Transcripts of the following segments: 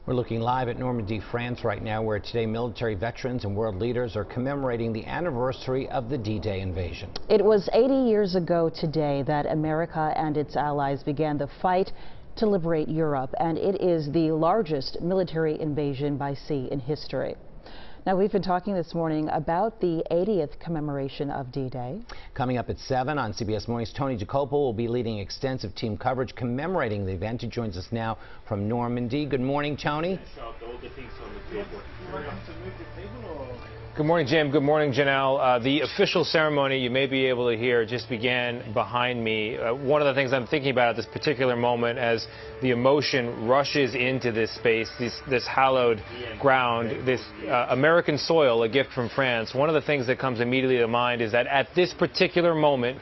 We're looking live at Normandy, France right now, where today military veterans and world leaders are commemorating the anniversary of the D-Day invasion. It was 80 years ago today that America and its allies began the fight to liberate Europe, and it is the largest military invasion by sea in history. Now, we've been talking this morning about the 80th commemoration of D-Day. Coming up at 7 on CBS Mornings, Tony Dokoupil will be leading extensive team coverage commemorating the event. He joins us now from Normandy. Good morning, Tony. Good morning, Jim. Good morning, Janelle. The official ceremony, you may be able to hear, just began behind me. One of the things I'm thinking about at this particular moment as the emotion rushes into this space, this hallowed ground, this American soil, a gift from France. One of the things that comes immediately to mind is that at this particular moment,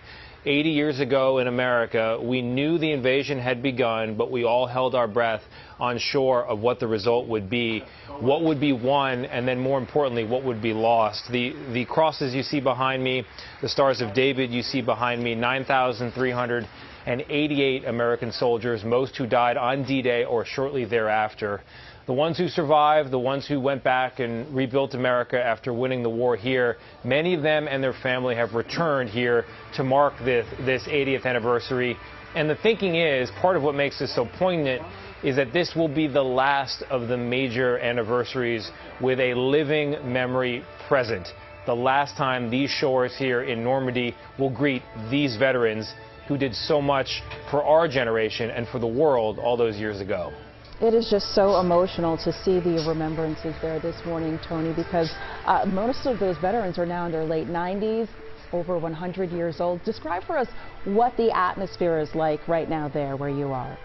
80 years ago in America, we knew the invasion had begun, but we all held our breath unsure of what the result would be, what would be won, and then more importantly, what would be lost. The crosses you see behind me, the Stars of David you see behind me, 9,388 American soldiers, most who died on D-Day or shortly thereafter. The ones who survived, the ones who went back and rebuilt America after winning the war here, many of them and their family have returned here to mark this 80th anniversary. And the thinking is, part of what makes this so poignant is that this will be the last of the major anniversaries with a living memory present. The last time these shores here in Normandy will greet these veterans who did so much for our generation and for the world all those years ago. It is just so emotional to see the remembrances there this morning, Tony, because most of those veterans are now in their late 90s, over 100 years old. Describe for us what the atmosphere is like right now there where you are.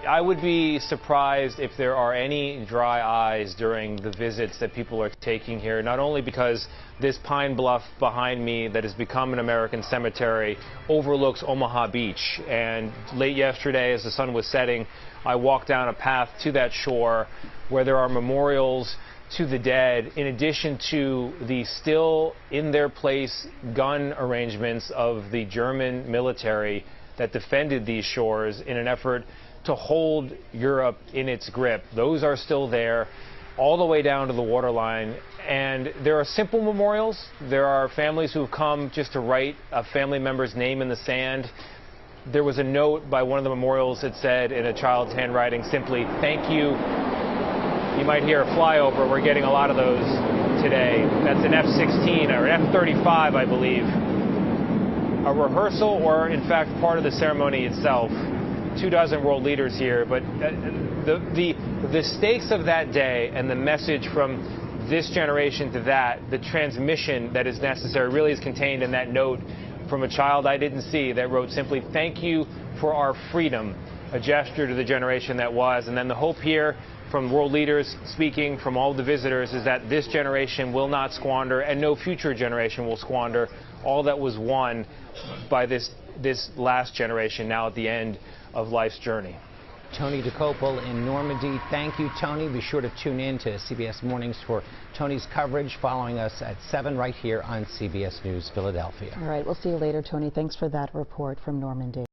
I would be surprised if there are any dry eyes during the visits that people are taking here, not only because this pine bluff behind me that has become an American cemetery overlooks Omaha Beach, and late yesterday as the sun was setting, I walked down a path to that shore where there are memorials to the dead, in addition to the still in their place gun arrangements of the German military that defended these shores in an effort to hold Europe in its grip. Those are still there all the way down to the waterline. And there are simple memorials. There are families who have come just to write a family member's name in the sand. There was a note by one of the memorials that said in a child's handwriting simply, "Thank you." You might hear a flyover. We're getting a lot of those today. That's an F-16 or an F-35, I believe. A rehearsal, or in fact part of the ceremony itself. 24 world leaders here, but the stakes of that day and the message from this generation to that, the transmission that is necessary, really is contained in that note from a child I didn't see that wrote simply, "Thank you for our freedom," a gesture to the generation that was. And then the hope here from world leaders speaking, from all the visitors, is that this generation will not squander, and no future generation will squander, all that was won by this last generation now at the end of life's journey. Tony Dokoupil in Normandy. Thank you, Tony. Be sure to tune in to CBS Mornings for Tony's coverage, following us at 7 right here on CBS News Philadelphia. All right, we'll see you later, Tony. Thanks for that report from Normandy.